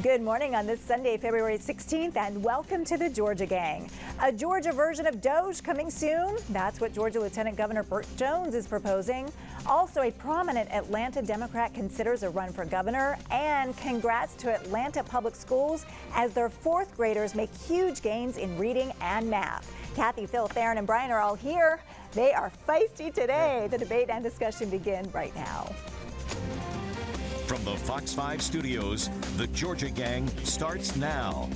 Good morning on this Sunday, February 16th, and welcome to the Georgia Gang. A Georgia version of Doge coming soon. That's what Georgia Lieutenant Governor Burt Jones is proposing. Also, a prominent Atlanta Democrat considers a run for governor. And congrats to Atlanta Public Schools as their fourth graders make huge gains in reading and math. Kathy, Phil, Theron, and Brian are all here. They are feisty today. The debate and discussion begin right now. From the Fox 5 studios, the Georgia Gang starts now.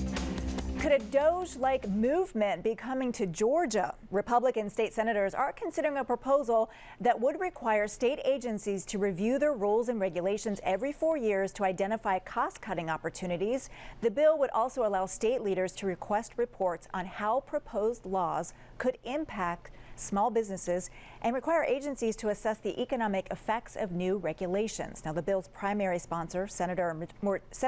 Could a Doge-like movement be coming to Georgia? Republican state senators are considering a proposal that would require state agencies to review their rules and regulations every 4 years to identify cost-cutting opportunities. The bill would also allow state leaders to request reports on how proposed laws could impact small businesses and require agencies to assess the economic effects of new regulations. Now, the bill's primary sponsor, Senate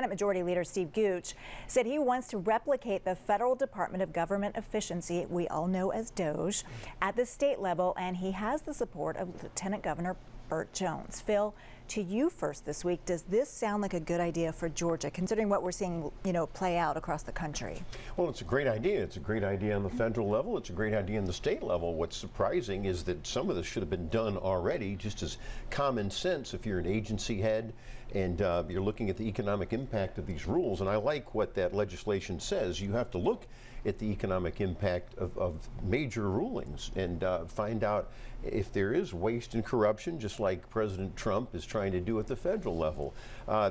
Majority Leader Steve Gooch, said he wants to replicate the Federal Department of Government Efficiency, we all know as DOGE, at the state level, and he has the support of Lieutenant Governor Burt Jones. Phil, to you first this week, does this sound like a good idea for Georgia, considering what we're seeing, play out across the country? Well, it's a great idea. It's a great idea on the federal level. It's a great idea on the state level. What's surprising is that some of this should have been done already, just as common sense if you're an agency head and you're looking at the economic impact of these rules. And I like what that legislation says. You have to look at the economic impact of major rulings and find out if there is waste and corruption, just like President Trump is trying to do at the federal level.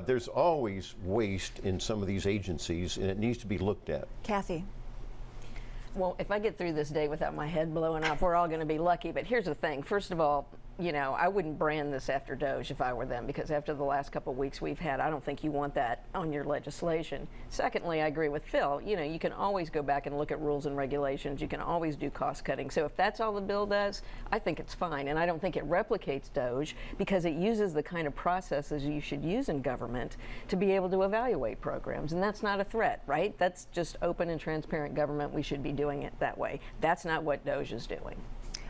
There's always waste in some of these agencies, and it needs to be looked at. Kathy. Well, if I get through this day without my head blowing up, we're all going to be lucky. But here's the thing. First of all, I wouldn't brand this after Doge if I were them, because after the last couple of weeks we've had, I don't think you want that on your legislation. Secondly, I agree with Phil. You can always go back and look at rules and regulations. You can always do cost cutting. So if that's all the bill does, I think it's fine. And I don't think it replicates Doge, because it uses the kind of processes you should use in government to be able to evaluate programs. And that's not a threat, right? That's just open and transparent government. We should be doing it that way. That's not what Doge is doing.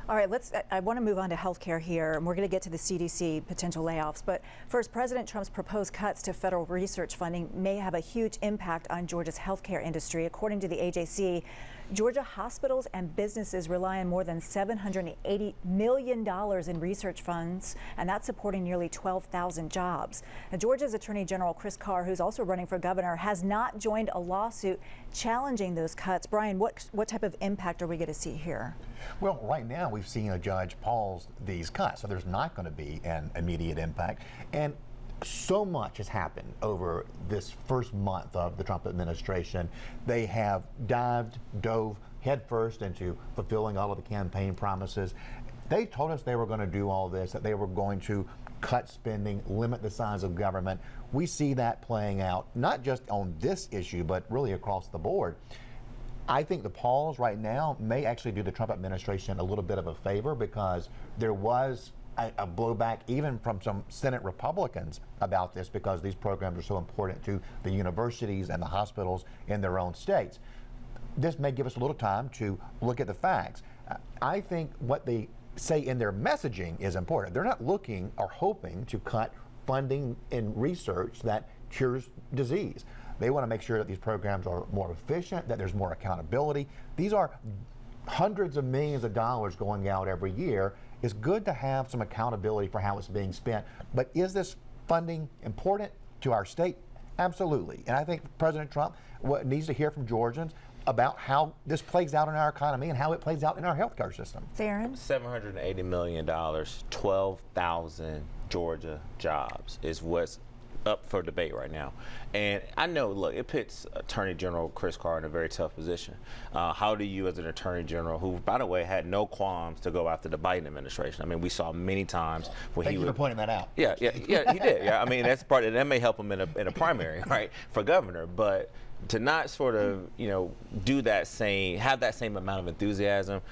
All right, I want to move on to healthcare here, and we're going to get to the CDC potential layoffs. But first, President Trump's proposed cuts to federal research funding may have a huge impact on Georgia's healthcare industry. According to the AJC, Georgia hospitals and businesses rely on more than $780 million in research funds, and that's supporting nearly 12,000 jobs. Now, Georgia's Attorney General Chris Carr, who's also running for governor, has not joined a lawsuit challenging those cuts. Brian, what type of impact are we going to see here? Well, right now we've seen a judge pause these cuts, so there's not going to be an immediate impact. And so much has happened over this first month of the Trump administration. They have dove headfirst into fulfilling all of the campaign promises. They told us they were going to do all this, that they were going to cut spending, limit the size of government. We see that playing out, not just on this issue, but really across the board. I think the pause right now may actually do the Trump administration a little bit of a favor, because there was a blowback even from some Senate Republicans about this, because these programs are so important to the universities and the hospitals in their own states. This may give us a little time to look at the facts. I think what they say in their messaging is important. They're not looking or hoping to cut funding in research that cures disease. They want to make sure that these programs are more efficient, that there's more accountability. These are hundreds of millions of dollars going out every year. It's good to have some accountability for how it's being spent. But is this funding important to our state? Absolutely. And I think President Trump needs to hear from Georgians about how this plays out in our economy and how it plays out in our healthcare system. Theron? $780 million, 12,000 Georgia jobs is what's up for debate right now. And I know, look, it puts Attorney General Chris Carr in a very tough position. How do you, as an Attorney General, who, by the way, had no qualms to go after the Biden administration? I mean, we saw many times when Thank you for pointing that out. Yeah, he did. Yeah, I mean, that's part of that may help him in a primary, right, for governor. But to not sort of, do that have that same amount of enthusiasm,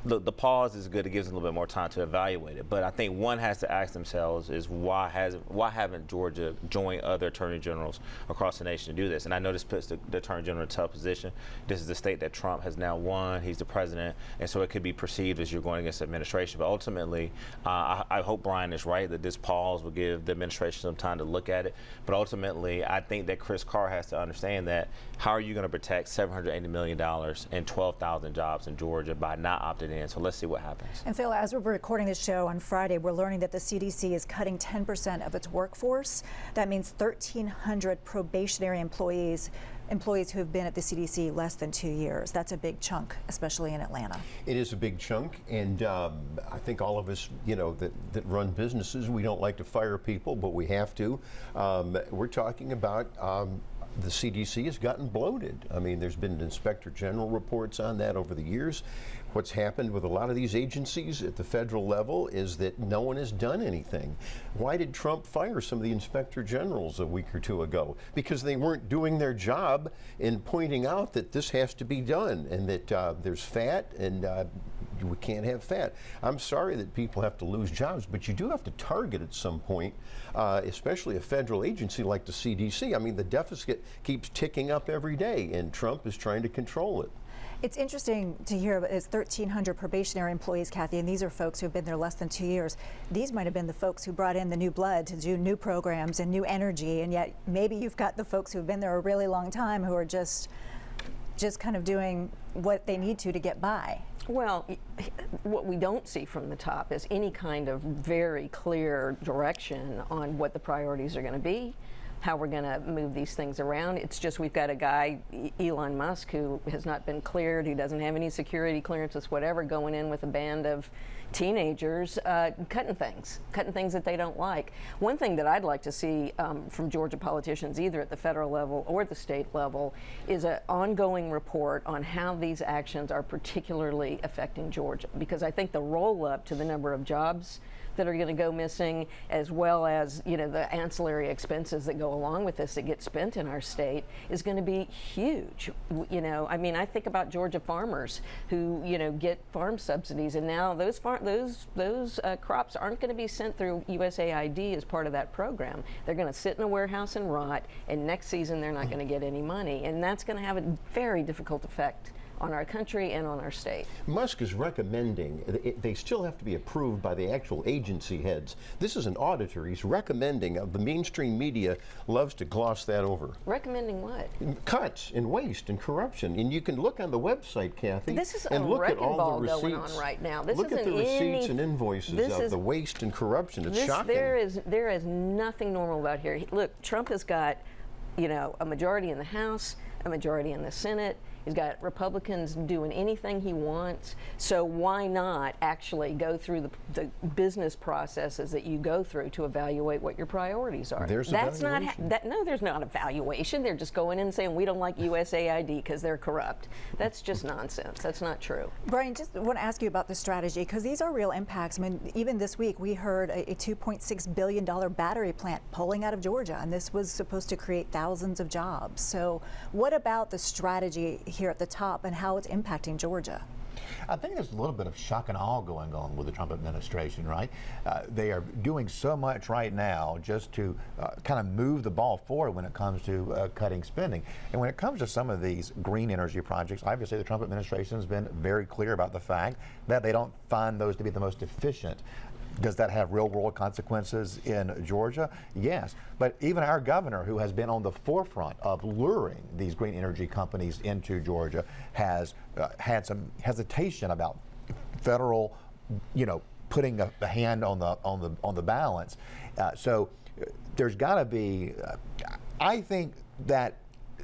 the pause is good. It gives them a little bit more time to evaluate it. But I think one has to ask themselves is why haven't Georgia joined other attorney generals across the nation to do this? And I know this puts the attorney general in a tough position. This is the state that Trump has now won. He's the president, and so it could be perceived as you're going against the administration. But ultimately, I hope Brian is right that this pause will give the administration some time to look at it. But ultimately, I think that Chris Carr has to understand that how are you going to protect $780 million and 12,000 jobs in Georgia by not opting in? So let's see what happens. And Phil, as we're recording this show on Friday, we're learning that the CDC is cutting 10% of its workforce. That means 1,300 probationary employees who have been at the CDC less than 2 years. That's a big chunk, especially in Atlanta. It is a big chunk, and I think all of us, that run businesses, we don't like to fire people, but we have to. We're talking about the CDC has gotten bloated. I mean, there's been Inspector General reports on that over the years. What's happened with a lot of these agencies at the federal level is that no one has done anything. Why did Trump fire some of the Inspector Generals a week or two ago? Because they weren't doing their job in pointing out that this has to be done and that there's fat and we can't have fat. I'm sorry that people have to lose jobs, but you do have to target at some point, especially a federal agency like the CDC. I mean, the deficit keeps ticking up every day, and Trump is trying to control it. It's interesting to hear about it's 1,300 probationary employees, Kathy, and these are folks who have been there less than 2 years. These might have been the folks who brought in the new blood to do new programs and new energy, and yet maybe you've got the folks who have been there a really long time who are just kind of doing what they need to get by. Well, what we don't see from the top is any kind of very clear direction on what the priorities are going to be, how we're going to move these things around. It's just we've got a guy, Elon Musk, who has not been cleared, who doesn't have any security clearances, whatever, going in with a band of teenagers cutting things that they don't like. One thing that I'd like to see from Georgia politicians, either at the federal level or the state level, is an ongoing report on how these actions are particularly affecting Georgia, because I think the roll-up to the number of jobs that are going to go missing, as well as the ancillary expenses that go along with this that get spent in our state, is going to be huge. I mean, I think about Georgia farmers who get farm subsidies, and now those crops aren't going to be sent through USAID as part of that program. They're going to sit in a warehouse and rot, and next season they're not going to get any money, and that's going to have a very difficult effect on our country and on our state. Musk is recommending, they still have to be approved by the actual agency heads. This is an auditor. He's recommending, the mainstream media loves to gloss that over. Recommending what? Cuts in waste and corruption. And you can look on the website, Kathy, this is and a look at wrecking all ball the receipts. Going on right now. This look at the receipts and invoices of is, the waste and corruption. It's shocking. There is nothing normal about here. Look, Trump has got, a majority in the House, a majority in the Senate. He's got Republicans doing anything he wants. So why not actually go through the business processes that you go through to evaluate what your priorities are? There's That's evaluation. No, there's not evaluation. They're just going in and saying we don't like USAID because they're corrupt. That's just nonsense. That's not true. Brian, just want to ask you about the strategy, because these are real impacts. I mean, even this week we heard a $2.6 billion battery plant pulling out of Georgia, and this was supposed to create thousands of jobs. So what about the strategy here at the top and how it's impacting Georgia? I think there's a little bit of shock and awe going on with the Trump administration, right? They are doing so much right now just to kind of move the ball forward when it comes to cutting spending. And when it comes to some of these green energy projects, obviously the Trump administration has been very clear about the fact that they don't find those to be the most efficient. Does that have real-world consequences in Georgia? Yes. But even our governor, who has been on the forefront of luring these green energy companies into Georgia, has had some hesitation about federal, putting a hand on the balance. So there's got to be. I think that.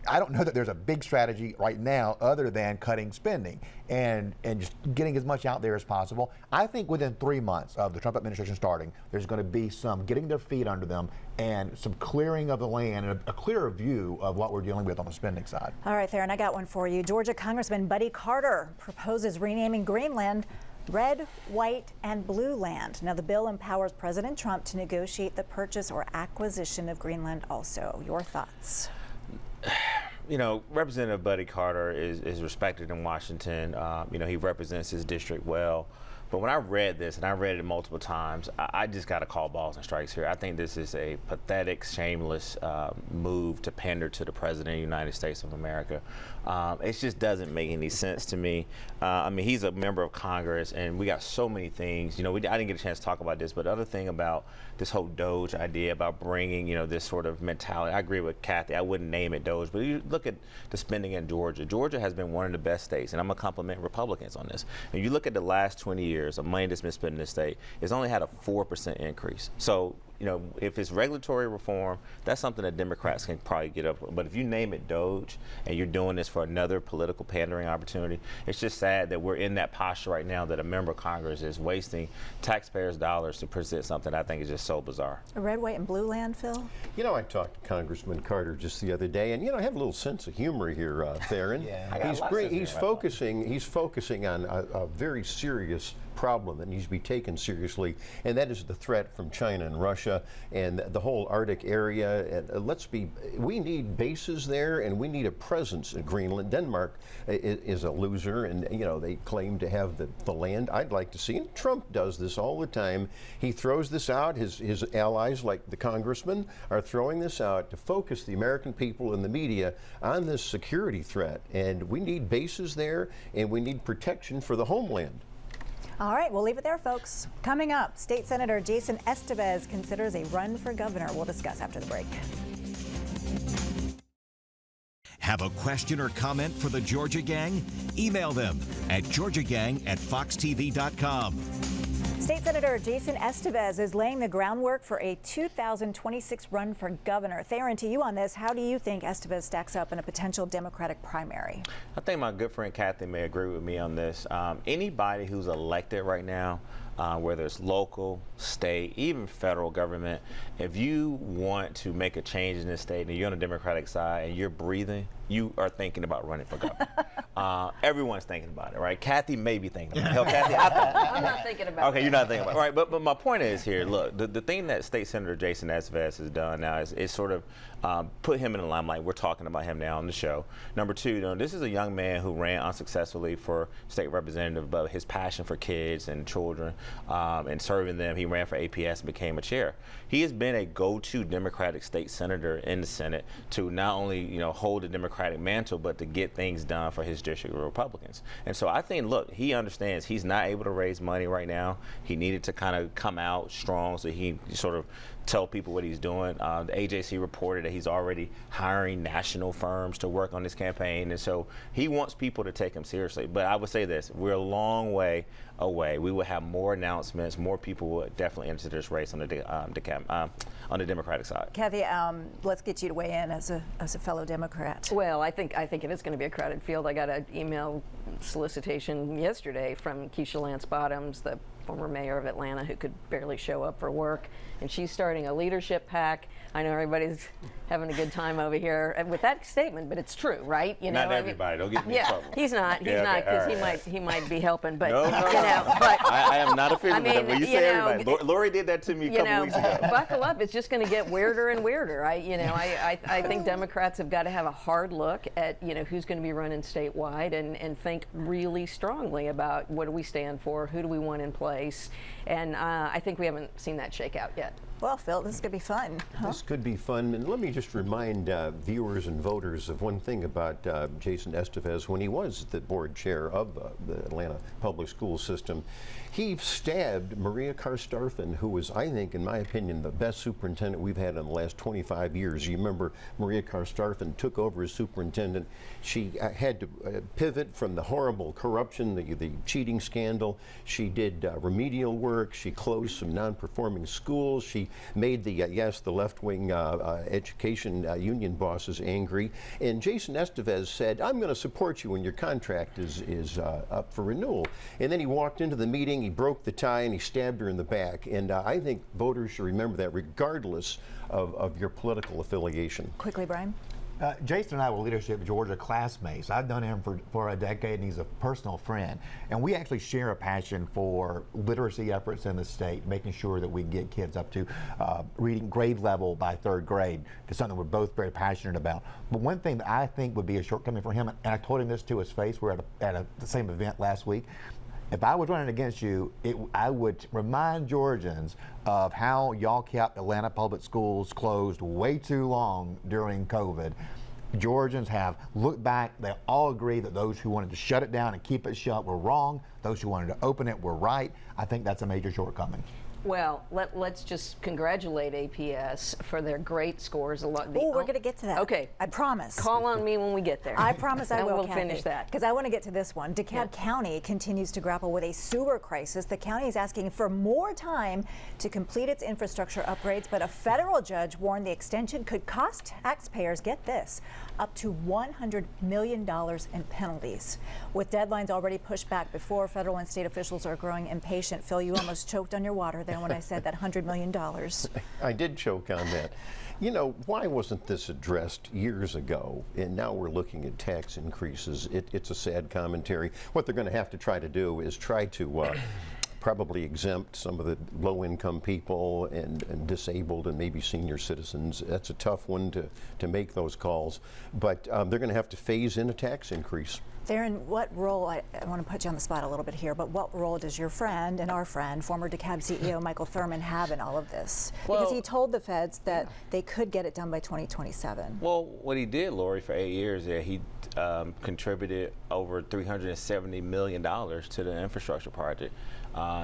I don't know that there's a big strategy right now other than cutting spending and just getting as much out there as possible. I think within 3 months of the Trump administration starting, there's going to be some getting their feet under them and some clearing of the land and a clearer view of what we're dealing with on the spending side. All right, Theron, I got one for you. Georgia Congressman Buddy Carter proposes renaming Greenland Red, White, and Blue Land. Now, the bill empowers President Trump to negotiate the purchase or acquisition of Greenland also. Your thoughts? Representative Buddy Carter is respected in Washington. He represents his district well. But when I read this, and I read it multiple times, I just got to call balls and strikes here. I think this is a pathetic, shameless move to pander to the President of the United States of America. It just doesn't make any sense to me. He's a member of Congress, and we got so many things. I didn't get a chance to talk about this, but the other thing about this whole Doge idea about bringing, this sort of mentality, I agree with Kathy. I wouldn't name it Doge, but you look at the spending in Georgia. Georgia has been one of the best states, and I'm going to compliment Republicans on this. And you look at the last 20 years of money that's been spent in this state, it's only had a 4% increase. So, if it's regulatory reform, that's something that Democrats can probably get up with. But if you name it Doge and you're doing this for another political pandering opportunity, it's just sad that we're in that posture right now that a member of Congress is wasting taxpayers' dollars to present something I think is just so bizarre. A red, white, and blue land, Phil? I talked to Congressman Carter just the other day, and I have a little sense of humor here, Theron. He's focusing on a very serious problem that needs to be taken seriously, and that is the threat from China and Russia and the whole Arctic area. And we need bases there, and we need a presence in Greenland. Denmark is a loser, and they claim to have the land. I'd like to see, and Trump does this all the time. He throws this out. His allies, like the congressman, are throwing this out to focus the American people and the media on this security threat. And we need bases there, and we need protection for the homeland. All right, we'll leave it there, folks. Coming up, State Senator Jason Estevez considers a run for governor. We'll discuss after the break. Have a question or comment for the Georgia Gang? Email them at georgiagang@foxtv.com. State Senator Jason Estevez is laying the groundwork for a 2026 run for governor. Theron, to you on this, how do you think Estevez stacks up in a potential Democratic primary? I think my good friend Kathy may agree with me on this. Anybody who's elected right now, whether it's local, state, even federal government, if you want to make a change in this state and you're on the Democratic side and you're breathing, you are thinking about running for governor. Everyone's thinking about it, right? Kathy may be thinking about it. Hell, Kathy, I'm not thinking about it. Okay, you're not thinking about it. Right, but my point is here, look, the thing that State Senator Jason Estevez has done now is sort of put him in the limelight. We're talking about him now on the show. Number two, this is a young man who ran unsuccessfully for state representative, but his passion for kids and children and serving them, he ran for APS and became a chair. He has been a go-to Democratic state senator in the Senate to not only hold the Democratic mantle, but to get things done for his district of Republicans. And so I think, look, he understands he's not able to raise money right now. He needed to kind of come out strong so he sort of tell people what he's doing. The AJC reported that he's already hiring national firms to work on this campaign, and so he wants people to take him seriously. But I would say this, we're a long way away. We will have more announcements, more people will definitely enter this race on the Democratic side. Kathy, let's get you to weigh in as a fellow Democrat. Well, I think it is going to be a crowded field. I got an email solicitation yesterday from Keisha Lance Bottoms, the former mayor of Atlanta, who could barely show up for work, and she's starting a leadership pack. I know everybody's having a good time over here with that statement, but it's true, right? Not everybody. Don't get me in trouble. He's not because he might be helping, but no. But I am not offended with that. When you say everybody, Lori did that to me a couple weeks ago. Buckle up. It's just going to get weirder and weirder. I think Democrats have got to have a hard look at who's going to be running statewide and think really strongly about what do we stand for, who do we want in place, and I think we haven't seen that shake out yet. Well, Phil, this could be fun. This could be fun. And let me just remind viewers and voters of one thing about Jason Estevez. When he was the board chair of the Atlanta public school system, he stabbed Maria Karstafen, who was, I think, in my opinion, the best superintendent we've had in the last 25 years. You remember Maria Karstafen took over as superintendent. She had to pivot from the horrible corruption, the cheating scandal. She did remedial work. She closed some non-performing schools. She made the left-wing education union bosses angry. And Jason Estevez said, I'm going to support you when your contract is up for renewal. And then he walked into the meeting, he broke the tie, and he stabbed her in the back. And I think voters should remember that regardless of your political affiliation. Quickly, Brian. Jason and I were Leadership Georgia classmates. I've known him for a decade, and he's a personal friend. And we actually share a passion for literacy efforts in the state, making sure that we get kids up to reading grade level by 3rd grade. It's something we're both very passionate about. But one thing that I think would be a shortcoming for him, and I told him this to his face, we were at the same event last week. If I was running against you, I would remind Georgians of how y'all kept Atlanta public schools closed way too long during COVID. Georgians have looked back. They all agree that those who wanted to shut it down and keep it shut were wrong. Those who wanted to open it were right. I think that's a major shortcoming. Well, let's just congratulate APS for their great scores. Oh, we're going to get to that. Okay. I promise. Call on me when we get there. I promise I and will, we'll Kathy, finish that. because I want to get to this one. DeKalb County continues to grapple with a sewer crisis. The county is asking for more time to complete its infrastructure upgrades, but a federal judge warned the extension could cost taxpayers, get this, up to $100 million in penalties. With deadlines already pushed back before, federal and state officials are growing impatient. Phil, you almost choked on your water there when I said that $100 million. I did choke on that. You know, why wasn't this addressed years ago? And now we're looking at tax increases. It's a sad commentary. What they're going to have to try to do is try to probably exempt some of the low-income people and disabled and maybe senior citizens. That's a tough one to make those calls. But they're going to have to phase in a tax increase. Theron, what role, I want to put you on the spot a little bit here, but what role does your friend and our friend, former DeKalb CEO Michael Thurman, have in all of this? Because he told the feds that they could get it done by 2027. Well, what he did, Lori, for 8 years, he contributed over $370 million to the infrastructure project.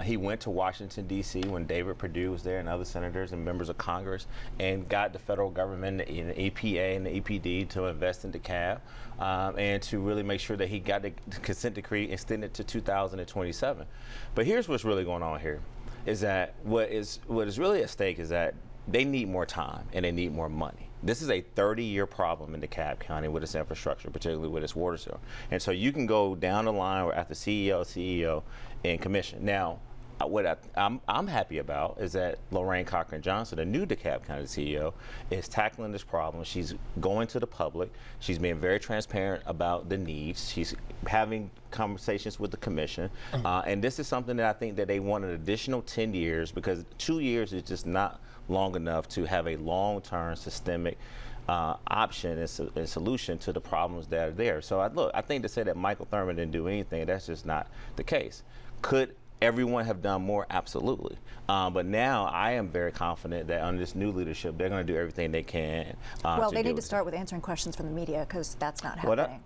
He went to Washington, D.C. when David Perdue was there and other senators and members of Congress and got the federal government, the EPA and the EPD to invest in DeKalb and to really make sure that he got the consent decree extended to 2027. But here's what's really going on here, is that what is really at stake is that they need more time and they need more money. This is a 30-year problem in DeKalb County with its infrastructure, particularly with its water system. And so you can go down the line after CEO, and commission. Now, what I'm happy about is that Lorraine Cochran Johnson, the new DeKalb County CEO, is tackling this problem. She's going to the public. She's being very transparent about the needs. She's having conversations with the commission. And this is something that I think that they want an additional 10 years because 2 years is just not long enough to have a long-term systemic option and solution to the problems that are there. So I think to say that Michael Thurman didn't do anything, that's just not the case. Could everyone have done more? Absolutely. But now I am very confident that under this new leadership, they're going to do everything they can. Well, they need to start with answering questions from the media because that's not happening.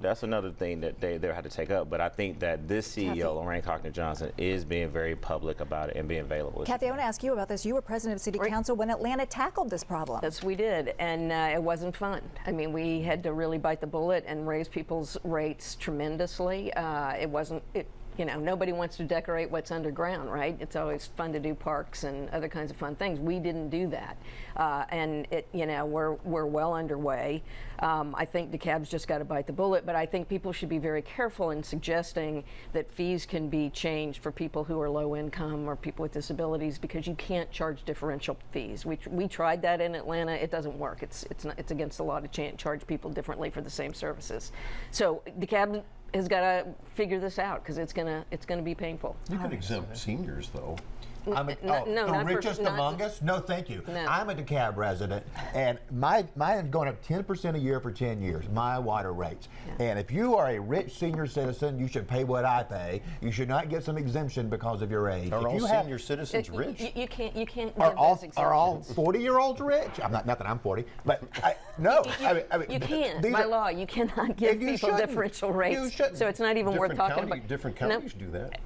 That's another thing that they have to take up. But I think that this CEO, Lorraine Cochran Johnson, is being very public about it and being available. Kathy, I want to ask you about this. You were president of City Council when Atlanta tackled this problem. Yes, we did, and it wasn't fun. I mean, we had to really bite the bullet and raise people's rates tremendously. You know, nobody wants to decorate what's underground, right? It's always fun to do parks and other kinds of fun things. We didn't do that, and we're well underway. I think DeKalb's just got to bite the bullet, but I think people should be very careful in suggesting that fees can be changed for people who are low income or people with disabilities because you can't charge differential fees. We tried that in Atlanta. It doesn't work. It's against the law to charge people differently for the same services. So DeKalb has got to figure this out because it's gonna be painful. You can exempt seniors, though. The richest among us? No, thank you. No. I'm a DeKalb resident, and mine is going up 10% a year for 10 years, my water rates. Yeah. And if you are a rich senior citizen, you should pay what I pay. You should not get some exemption because of your age. Are all senior citizens rich? You can't are give all, those exemptions. Are all 40-year-olds rich? Not that I'm 40, but no. You can't. By law, you cannot give people differential rates. So it's not even worth talking about. Different counties do that.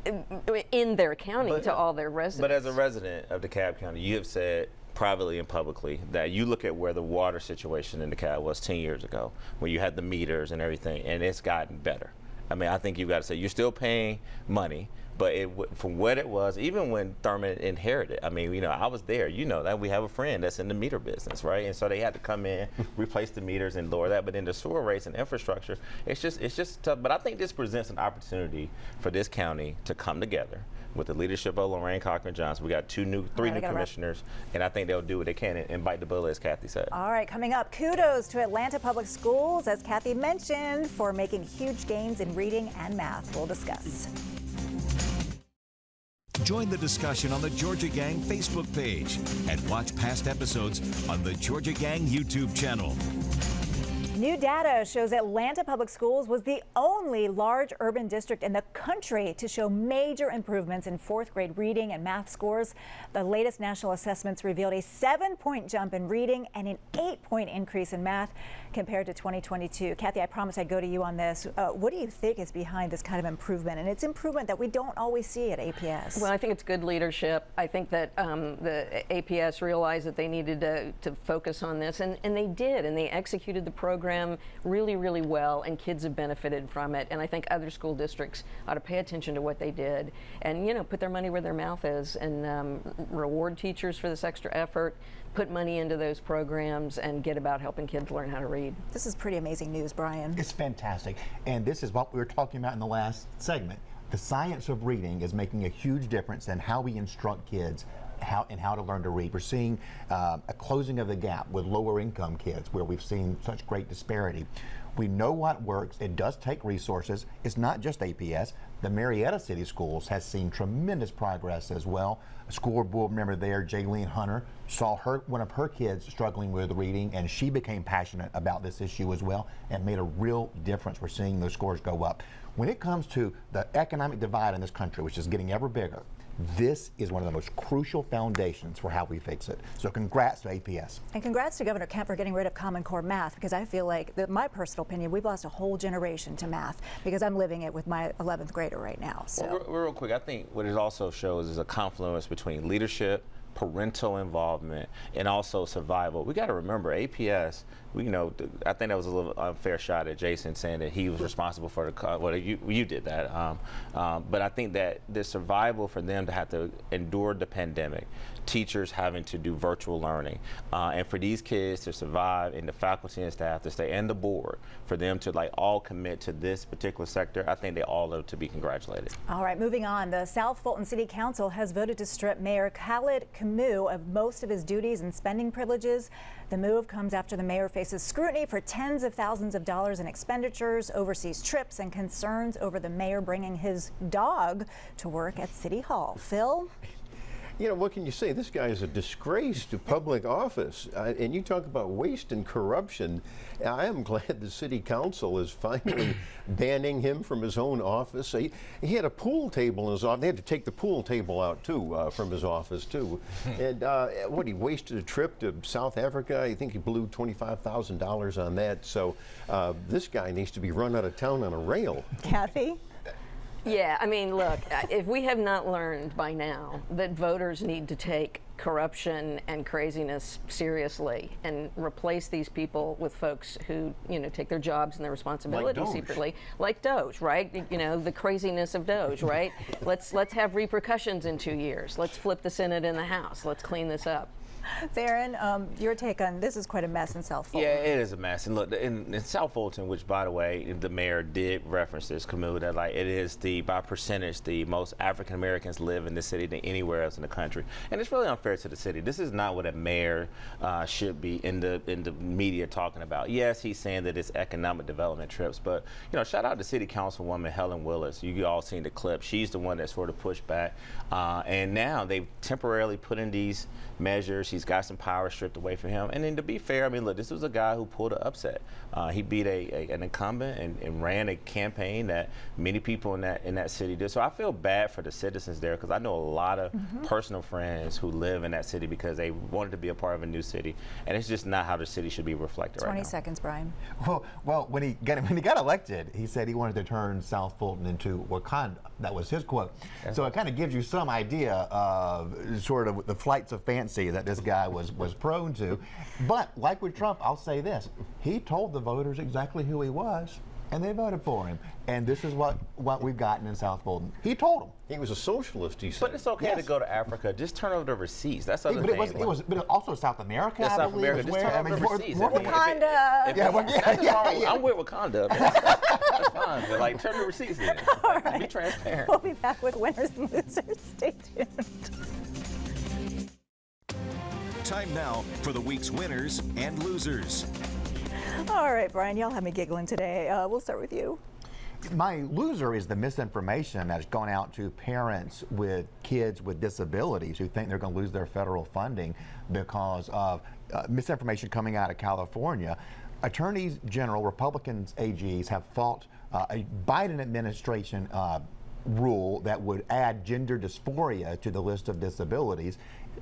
In their county to all their residents. But as a resident of DeKalb County, you have said privately and publicly that you look at where the water situation in DeKalb was 10 years ago, when you had the meters and everything, and it's gotten better. I mean, I think you've got to say you're still paying money, But from what it was, even when Thurman inherited, I mean, you know, I was there. You know that we have a friend that's in the meter business, right? And so they had to come in, replace the meters, and lower that. But then the sewer rates and infrastructure, it's just tough. But I think this presents an opportunity for this county to come together with the leadership of Lorraine Cochran-Johnson. We got three new commissioners, and I think they'll do what they can and bite the bullet, as Kathy said. All right, coming up, kudos to Atlanta Public Schools, as Kathy mentioned, for making huge gains in reading and math. We'll discuss. Join the discussion on the Georgia Gang Facebook page and watch past episodes on the Georgia Gang YouTube channel. New data shows Atlanta Public Schools was the only large urban district in the country to show major improvements in fourth grade reading and math scores. The latest national assessments revealed a 7-point jump in reading and an 8-point increase in math compared to 2022. Kathy, I promised I'd go to you on this. What do you think is behind this kind of improvement? And it's improvement that we don't always see at APS. Well, I think it's good leadership. I think that the APS realized that they needed to focus on this, and they did, and they executed the program really, really well, and kids have benefited from it. And I think other school districts ought to pay attention to what they did and, you know, put their money where their mouth is and reward teachers for this extra effort, put money into those programs, and get about helping kids learn how to read. This is pretty amazing news, Brian. It's fantastic. And this is what we were talking about in the last segment. The science of reading is making a huge difference in how we instruct kids how to learn to read. We're seeing a closing of the gap with lower income kids where we've seen such great disparity. We know what works. It does take resources. It's not just APS. The Marietta City Schools has seen tremendous progress as well. A school board member there, Jaylene Hunter, saw one of her kids struggling with reading, and she became passionate about this issue as well and made a real difference. We're seeing those scores go up. When it comes to the economic divide in this country, which is getting ever bigger, this is one of the most crucial foundations for how we fix it. So congrats to APS. And congrats to Governor Kemp for getting rid of Common Core math, because I feel like, my personal opinion, we've lost a whole generation to math, because I'm living it with my 11th grader right now. So. Well, real quick, I think what it also shows is a confluence between leadership, parental involvement, and also survival. We got to remember, APS, I think that was a little unfair shot at Jason saying that he was responsible for the, well, you did that. But I think that the survival for them to have to endure the pandemic, teachers having to do virtual learning, and for these kids to survive, and the faculty and staff to stay, and the board, for them to all commit to this particular sector, I think they all are to be congratulated. All right, moving on. The South Fulton City Council has voted to strip Mayor Khalid Camus of most of his duties and spending privileges. The move comes after the mayor faces scrutiny for tens of thousands of dollars in expenditures, overseas trips, and concerns over the mayor bringing his dog to work at City Hall. Phil? You know, what can you say? This guy is a disgrace to public office. And you talk about waste and corruption. I am glad the city council is finally banning him from his own office. He had a pool table in his office. They had to take the pool table out, too, from his office, too. And he wasted a trip to South Africa. I think he blew $25,000 on that. So this guy needs to be run out of town on a rail. Kathy? Yeah, I mean, look, if we have not learned by now that voters need to take corruption and craziness seriously and replace these people with folks who, take their jobs and their responsibilities secretly, like Doge, right? The craziness of Doge, right? Let's have repercussions in 2 years. Let's flip the Senate and the House. Let's clean this up. Theron, your take on this is quite a mess in South Fulton. Yeah, it is a mess. And look, in South Fulton, which, by the way, the mayor did reference this, Camus, that it is by percentage the most African Americans live in the city than anywhere else in the country. And it's really unfair to the city. This is not what a mayor should be in the media talking about. Yes, he's saying that it's economic development trips, but shout out to City Councilwoman Helen Willis. You all seen the clip. She's the one that sort of pushed back, and now they've temporarily put in these measures. He's got some power stripped away from him. And then to be fair, I mean, look, this was a guy who pulled an upset. He beat an incumbent and ran a campaign that many people in that city did. So I feel bad for the citizens there, because I know a lot of personal friends who live in that city because they wanted to be a part of a new city, and it's just not how the city should be reflected right now. 20 seconds, Brian. Well, when he got elected, he said he wanted to turn South Fulton into Wakanda. That was his quote. So it kind of gives you some idea of sort of the flights of fancy that this guy was prone to. But like with Trump, I'll say this: he told the voters exactly who he was. And they voted for him. And this is what we've gotten in South Fulton. He told them. He was a socialist, he said. But it's okay to go to Africa. Just turn over the receipts. That's the other But thing. but also South America, Yeah, I South believe, America. is Just where. turn over the receipts. Wakanda. I'm with Wakanda. That's fine. But like, turn the receipts in. Be transparent. We'll be back with winners and losers. Stay tuned. Time now for the week's winners and losers. All right, Brian, y'all have me giggling today. We'll start with you. My loser is the misinformation that's gone out to parents with kids with disabilities who think they're going to lose their federal funding because of misinformation coming out of California. Attorneys General, Republicans, AGs have fought a Biden administration rule that would add gender dysphoria to the list of disabilities.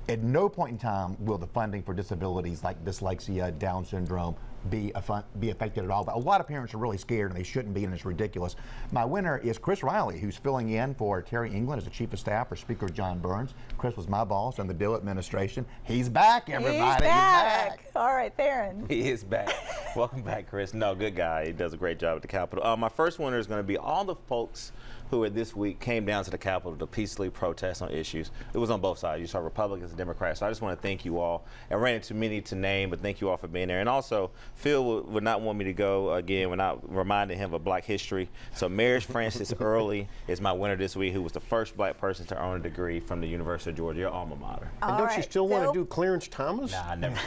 At no point in time will the funding for disabilities like dyslexia, Down syndrome be affected at all. But a lot of parents are really scared, and they shouldn't be, and it's ridiculous. My winner is Chris Riley, who's filling in for Terry England as the Chief of Staff for Speaker John Burns. Chris was my boss in the Bill administration. He's back, everybody. He's back. All right, Theron. He is back. Welcome back, Chris. No, good guy. He does a great job at the Capitol. My first winner is going to be all the folks who this week came down to the Capitol to peacefully protest on issues. It was on both sides. You saw Republicans and Democrats. So I just want to thank you all. I ran into many to name, but thank you all for being there. And also, Phil would not want me to go again without reminding him of Black history. So Marriage Francis Early is my winner this week, who was the first Black person to earn a degree from the University of Georgia, your alma mater. And don't you still want to do Clarence Thomas? Nah, I never.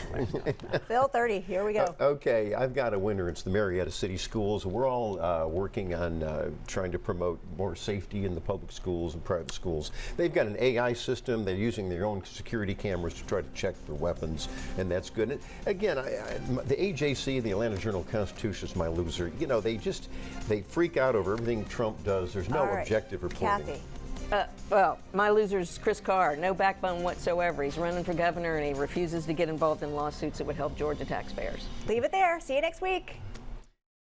Phil, 30. Here we go. Okay, I've got a winner. It's the Marietta City Schools. We're all working on trying to promote more safety in the public schools and private schools. They've got an AI system. They're using their own security cameras to try to check for weapons, and that's good. And again, the AJC, the Atlanta Journal-Constitution, is my loser. You know, they freak out over everything Trump does. There's no All right. objective reporting. Kathy. Well, my loser's Chris Carr. No backbone whatsoever. He's running for governor, and he refuses to get involved in lawsuits that would help Georgia taxpayers. Leave it there. See you next week.